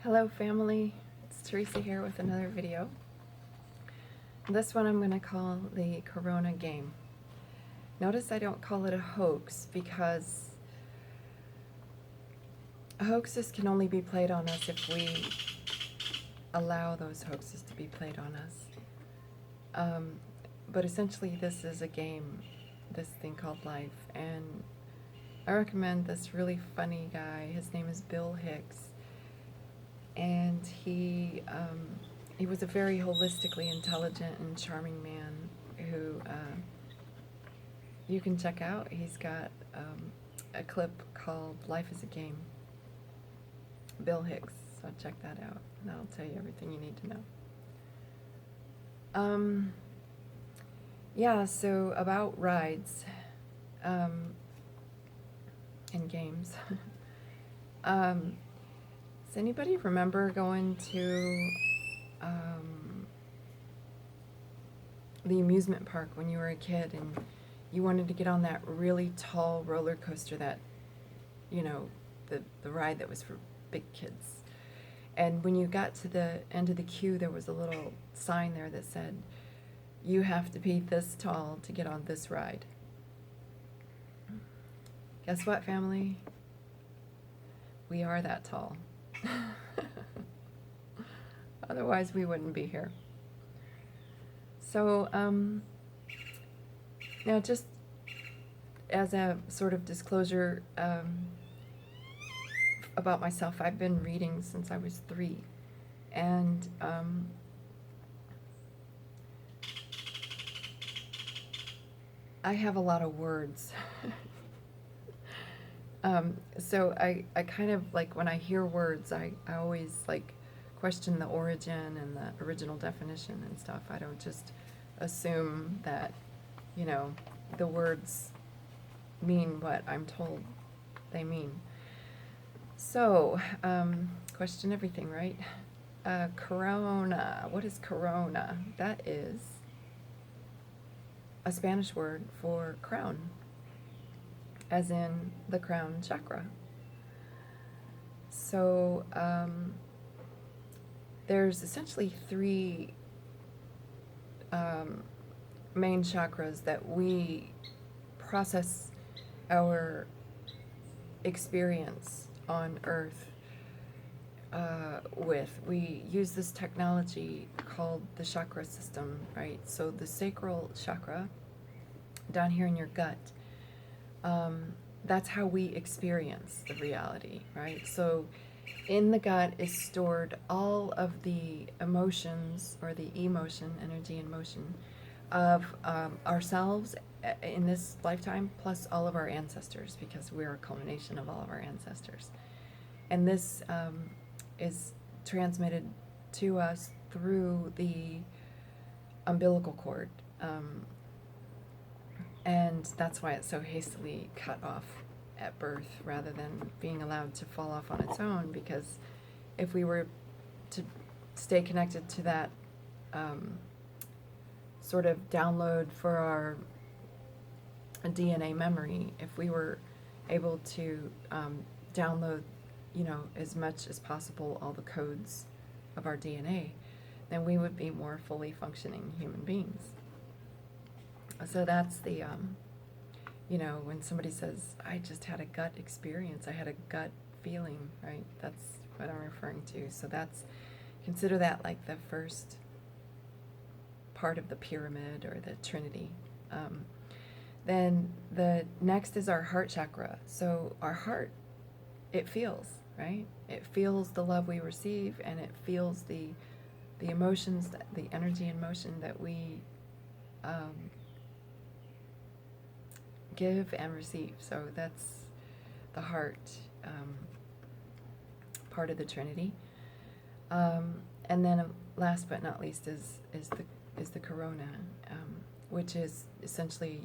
Hello family, it's Teresa here with another video. This one I'm going to call the Corona game. Notice I don't call it a hoax because hoaxes can only be played on us if we allow those hoaxes to be played on us. But essentially this is a game, this thing called life, and I recommend this really funny guy. His name is Bill Hicks. And he was a very holistically intelligent and charming man who you can check out. He's got a clip called Life is a Game. Bill Hicks, so check that out, and that'll tell you everything you need to know. Yeah, so about rides and games. Does anybody remember going to the amusement park when you were a kid and you wanted to get on that really tall roller coaster, that, you know, the ride that was for big kids? And when you got to the end of the queue, there was a little sign there that said, you have to be this tall to get on this ride. Guess what, family? We are that tall. Otherwise we wouldn't be here. So now, just as a sort of disclosure about myself, I've been reading since I was 3, and I have a lot of words. So I kind of, like, when I hear words, I always, like, question the origin and the original definition and stuff. I don't just assume that, you know, the words mean what I'm told they mean. So, question everything, right? Corona. What is corona? That is a Spanish word for crown, as in the crown chakra. So there's essentially 3 main chakras that we process our experience on Earth with. We use this technology called the chakra system, right? So the sacral chakra down here in your gut, that's how we experience the reality, right? So in the gut is stored all of the emotions, or the emotion, energy and motion, of ourselves in this lifetime, plus all of our ancestors, because we're a culmination of all of our ancestors. And this is transmitted to us through the umbilical cord. And that's why it's so hastily cut off at birth rather than being allowed to fall off on its own, because if we were to stay connected to that sort of download for our DNA memory, if we were able to download, you know, as much as possible all the codes of our DNA, then we would be more fully functioning human beings. So that's the, you know, when somebody says, I just had a gut experience, I had a gut feeling, right? That's what I'm referring to. So that's, consider that like the first part of the pyramid, or the Trinity. Then the next is our heart chakra. So our heart, it feels, right? It feels the love we receive, and it feels the emotions, the energy and motion that we give and receive. So that's the heart part of the Trinity. And then last but not least is the corona, which is essentially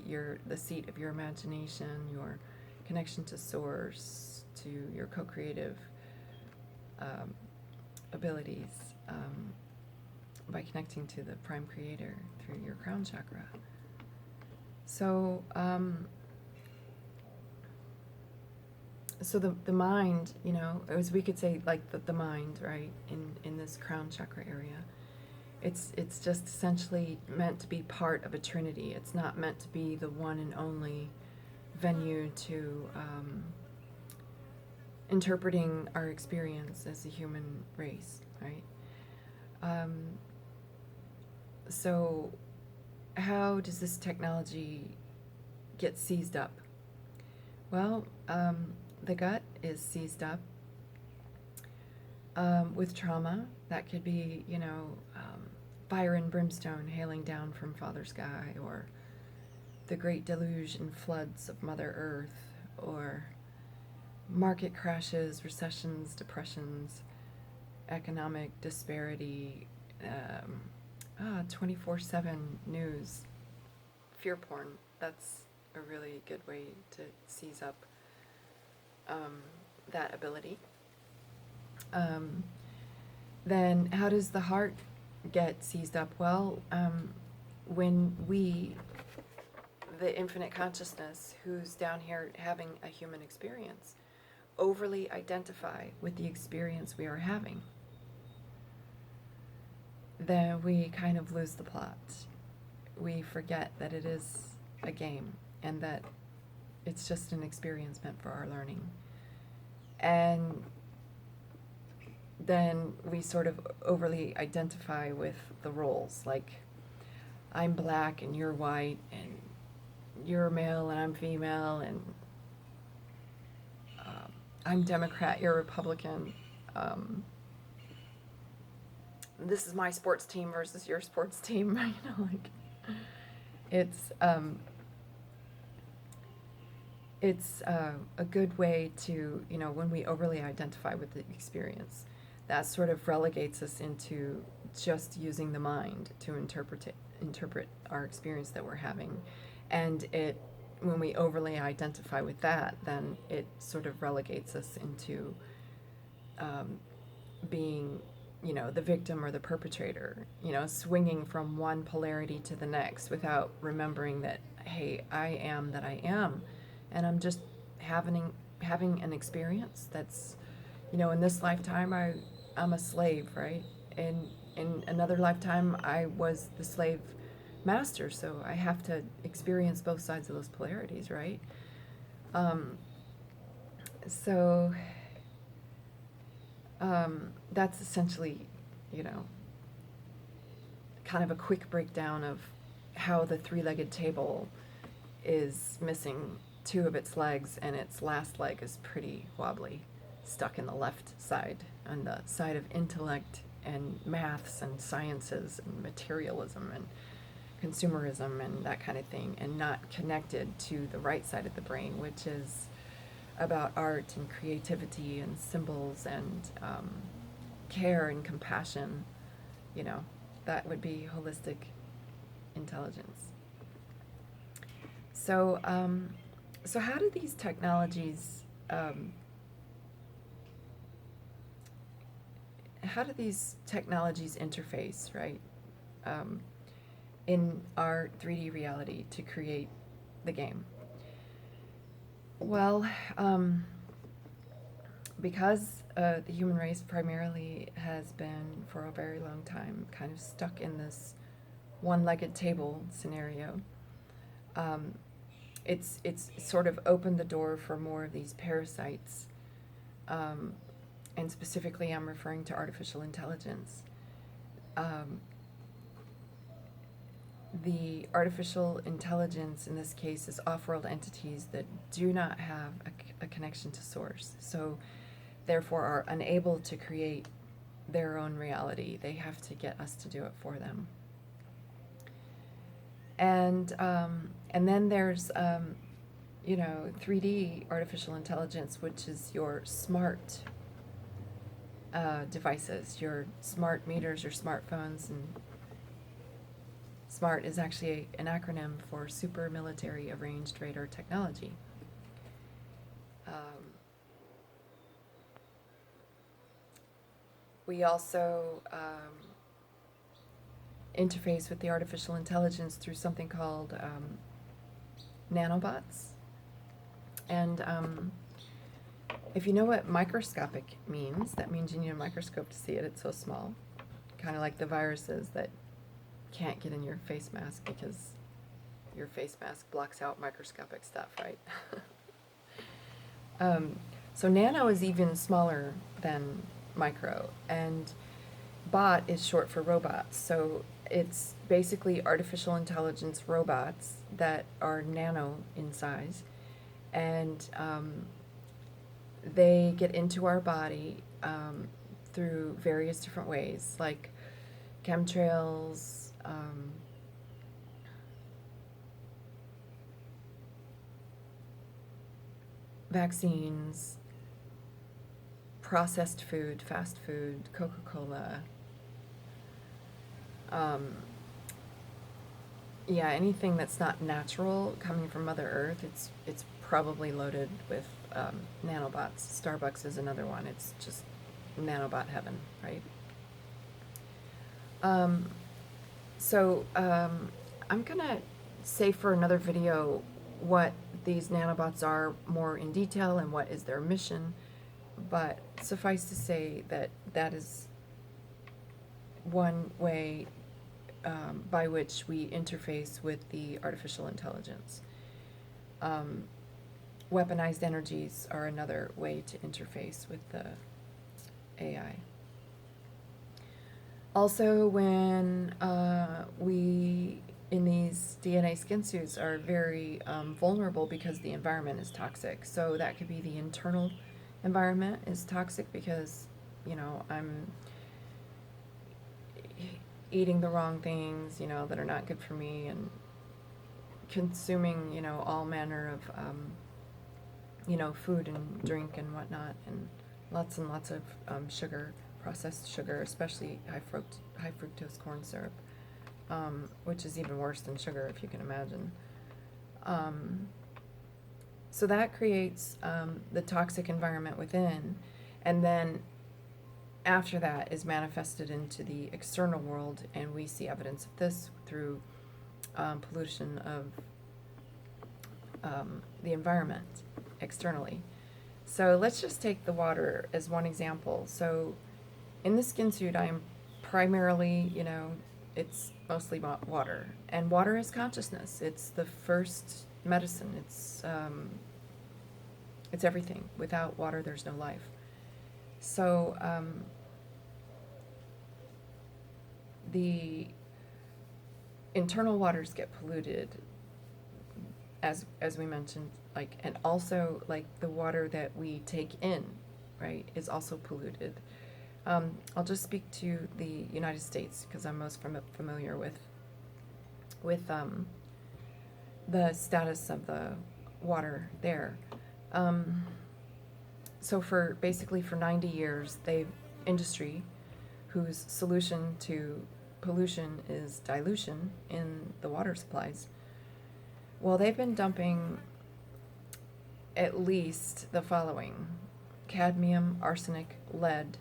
the seat of your imagination, your connection to source, to your co-creative abilities, by connecting to the prime creator through your crown chakra. So so the mind, as we could say, like the mind, right, in this crown chakra area, it's just essentially meant to be part of a trinity. It's not meant to be the one and only venue to interpreting our experience as a human race, right? So how does this technology get seized up? Well, the gut is seized up with trauma. That could be, fire and brimstone hailing down from Father Sky, or the great deluge and floods of Mother Earth, or market crashes, recessions, depressions, economic disparity, 24/7 news, fear porn. That's a really good way to seize up that ability. Then how does the heart get seized up? Well, when we, the infinite consciousness who's down here having a human experience, overly identify with the experience we are having, then we kind of lose the plot. We forget that it is a game and that it's just an experience meant for our learning. And then we sort of overly identify with the roles, like I'm black and you're white, and you're male and I'm female, and I'm Democrat, you're Republican. This is my sports team versus your sports team. It's a good way to, when we overly identify with the experience, that sort of relegates us into just using the mind to interpret our experience that we're having. And when we overly identify with that, then it sort of relegates us into being, the victim or the perpetrator, swinging from one polarity to the next without remembering that, hey, I am that I am. And I'm just having an experience that's, in this lifetime, I'm a slave, right? And in another lifetime, I was the slave master, so I have to experience both sides of those polarities, right? That's essentially, kind of a quick breakdown of how the three-legged table is missing two of its legs, and its last leg is pretty wobbly, stuck in the left side, on the side of intellect and maths and sciences and materialism and consumerism and that kind of thing, and not connected to the right side of the brain, which is about art and creativity and symbols and care and compassion. That would be holistic intelligence. So how do these technologies interface, right, in our 3D reality to create the game? Well, because the human race primarily has been, for a very long time, kind of stuck in this one-legged table scenario, it's sort of opened the door for more of these parasites, and specifically I'm referring to artificial intelligence. The artificial intelligence in this case is off-world entities that do not have a connection to source, so therefore are unable to create their own reality. They have to get us to do it for them. And then there's 3D artificial intelligence, which is your smart devices, your smart meters, your smartphones, and SMART is actually an acronym for Super Military Arranged Radar Technology. We also interface with the artificial intelligence through something called Nanobots. And If you know what microscopic means, that means you need a microscope to see it. It's so small. Kind of like the viruses that can't get in your face mask because your face mask blocks out microscopic stuff, right? So nano is even smaller than micro, and bot is short for robots. So it's basically artificial intelligence robots that are nano in size, and they get into our body through various different ways, like chemtrails, vaccines, processed food, fast food, Coca-Cola. Yeah, anything that's not natural coming from Mother Earth, it's probably loaded with nanobots. Starbucks is another one. It's just nanobot heaven, right? I'm gonna say for another video what these nanobots are more in detail and what is their mission, but suffice to say that that is one way by which we interface with the artificial intelligence. Weaponized energies are another way to interface with the AI. Also, when we in these DNA skin suits are very vulnerable because the environment is toxic. So that could be the internal environment is toxic because, you know, I'm eating the wrong things, you know, that are not good for me, and consuming, you know, all manner of, you know, food and drink and whatnot, and lots of sugar, processed sugar, especially high fructose corn syrup, which is even worse than sugar, if you can imagine. So that creates the toxic environment within, and then after that is manifested into the external world, and we see evidence of this through pollution of the environment externally. So let's just take the water as one example. So in the skin suit, I am primarily, you know, it's mostly water, and water is consciousness. It's the first medicine. It's everything. Without water, there's no life. So the internal waters get polluted, as we mentioned, like, and also like the water that we take in, right, is also polluted. I'll just speak to the United States because I'm most familiar with the status of the water there. So for 90 years, industry, whose solution to pollution is dilution in the water supplies, well, they've been dumping at least the following: cadmium, arsenic, lead,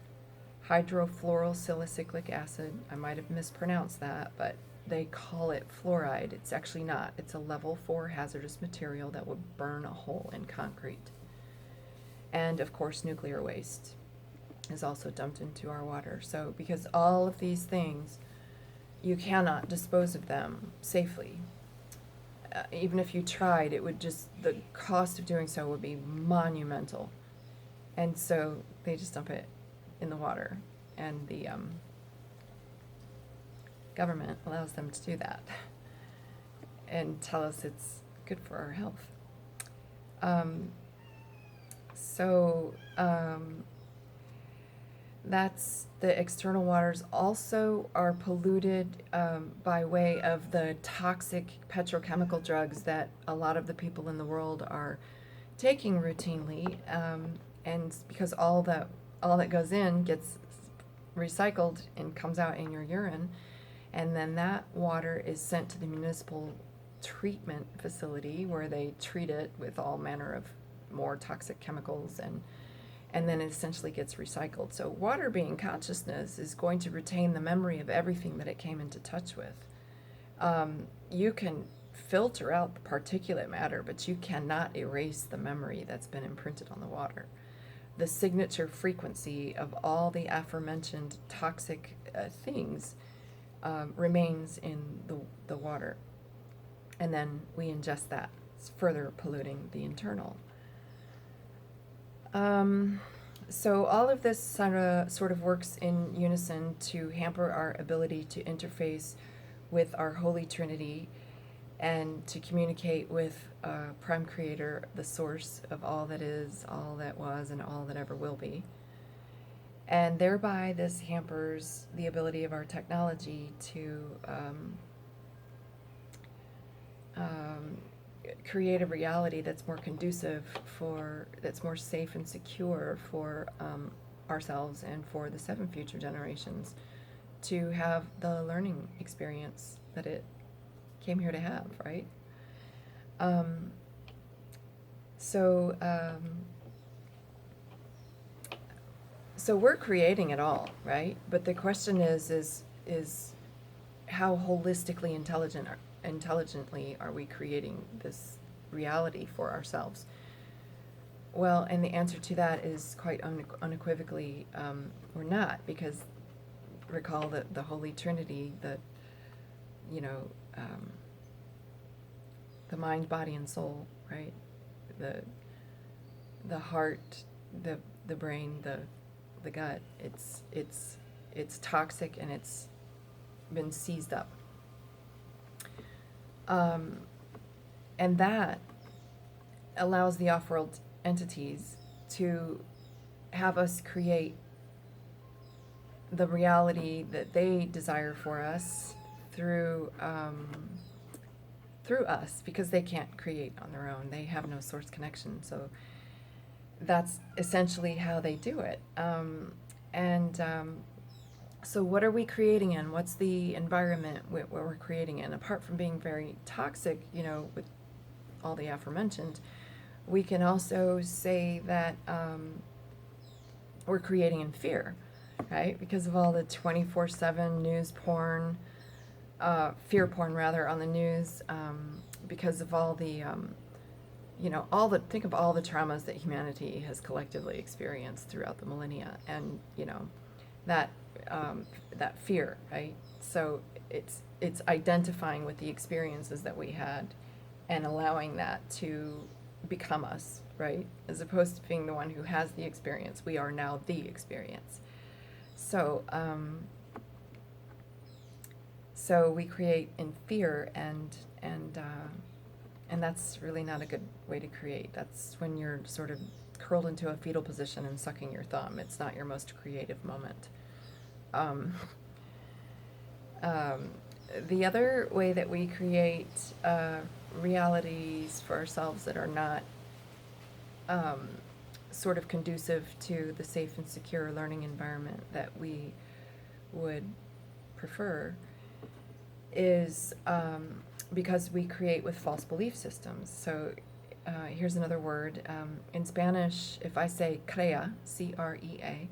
hydrofluorosilicic acid. I might have mispronounced that, but they call it fluoride. It's actually not. It's a level 4 hazardous material that would burn a hole in concrete. And of course, nuclear waste is also dumped into our water. So because all of these things, you cannot dispose of them safely. Even if you tried, the cost of doing so would be monumental. And so they just dump it in the water, and the government allows them to do that and tell us it's good for our health. That's the external waters. Also are polluted by way of the toxic petrochemical drugs that a lot of the people in the world are taking routinely, and because all that goes in gets recycled and comes out in your urine, and then that water is sent to the municipal treatment facility where they treat it with all manner of more toxic chemicals, and then it essentially gets recycled. So water, being consciousness, is going to retain the memory of everything that it came into touch with. You can filter out the particulate matter, but you cannot erase the memory that's been imprinted on the water. the signature frequency of all the aforementioned toxic things remains in the water. And then we ingest that, further polluting the internal. So all of this sort of works in unison to hamper our ability to interface with our Holy Trinity and to communicate with Prime Creator, the source of all that is, all that was, and all that ever will be. And thereby this hampers the ability of our technology to create a reality that's more conducive that's more safe and secure for ourselves and for the 7 future generations to have the learning experience that it came here to have, right? So we're creating it all, right? But the question is how holistically intelligently are we creating this reality for ourselves? Well, and the answer to that is quite unequivocally, we're not, because recall that the Holy Trinity, the mind, body, and soul, right? The heart, the brain, the gut. It's toxic and it's been seized up. And that allows the off-world entities to have us create the reality that they desire for us through us, because they can't create on their own. They have no source connection. So that's essentially how they do it. So what are we creating in? What's the environment where we're creating in? Apart from being very toxic, with all the aforementioned, we can also say that we're creating in fear, right? Because of all the 24/7 news porn, fear porn rather, on the news, because of all the, think of all the traumas that humanity has collectively experienced throughout the millennia, and, that fear, right? So it's identifying with the experiences that we had and allowing that to become us, right? As opposed to being the one who has the experience, we are now the experience. So we create in fear, and that's really not a good way to create. That's when you're sort of curled into a fetal position and sucking your thumb. It's not your most creative moment. The other way that we create realities for ourselves that are not sort of conducive to the safe and secure learning environment that we would prefer is because we create with false belief systems. So here's another word. In Spanish, if I say crea, C-R-E-A,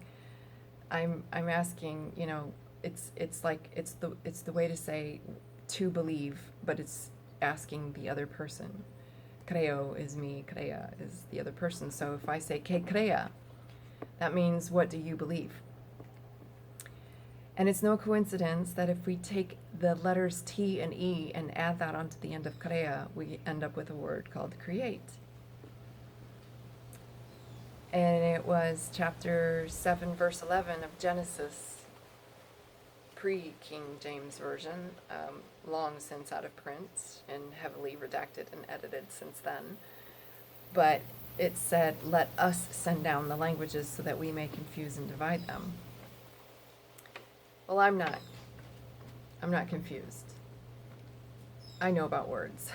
I'm asking, it's like it's the way to say to believe, but it's asking the other person. Creo is me, crea is the other person. So if I say que crea, that means what do you believe? And it's no coincidence that if we take the letters T and E and add that onto the end of crea, we end up with a word called create. And it was chapter 7, verse 11 of Genesis, pre-King James Version, long since out of print and heavily redacted and edited since then. But it said, let us send down the languages so that we may confuse and divide them. Well, I'm not confused. I know about words.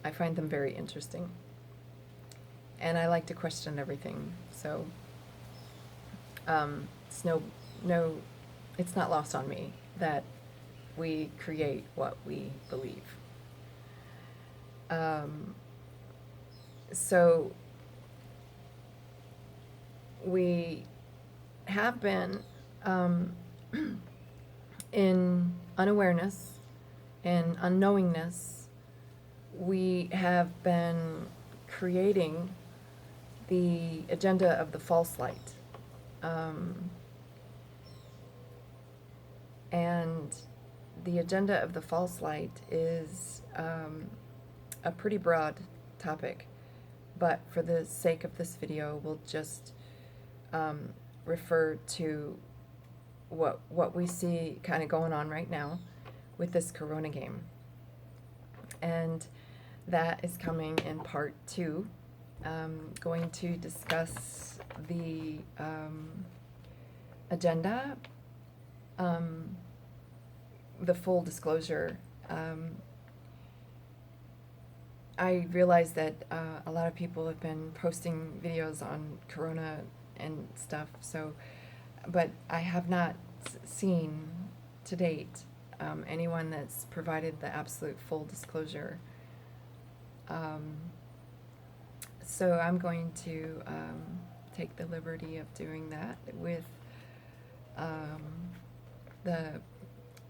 I find them very interesting. And I like to question everything. So it's not lost on me that we create what we believe. So we have been in unawareness and unknowingness, we have been creating the agenda of the false light. And the agenda of the false light is a pretty broad topic, but for the sake of this video, we'll just refer to what we see kind of going on right now with this Corona game. And that is coming in part 2. Going to discuss the agenda, the full disclosure. I realize that a lot of people have been posting videos on Corona and stuff, so, but I have not seen to date anyone that's provided the absolute full disclosure. So I'm going to take the liberty of doing that with the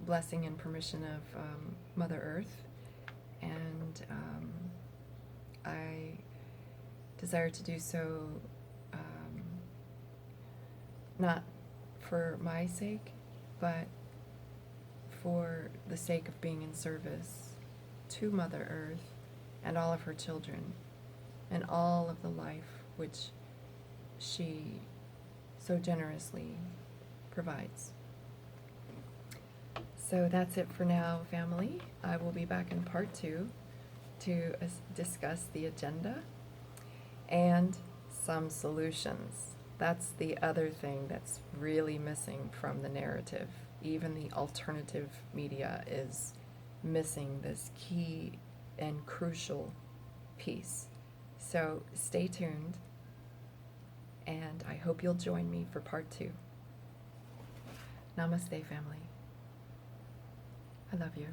blessing and permission of Mother Earth, and I desire to do so not for my sake, but for the sake of being in service to Mother Earth and all of her children and all of the life which she so generously provides. So that's it for now, family. I will be back in part 2 to discuss the agenda and some solutions. That's the other thing that's really missing from the narrative. Even the alternative media is missing this key and crucial piece. So stay tuned, and I hope you'll join me for part 2. Namaste, family. I love you.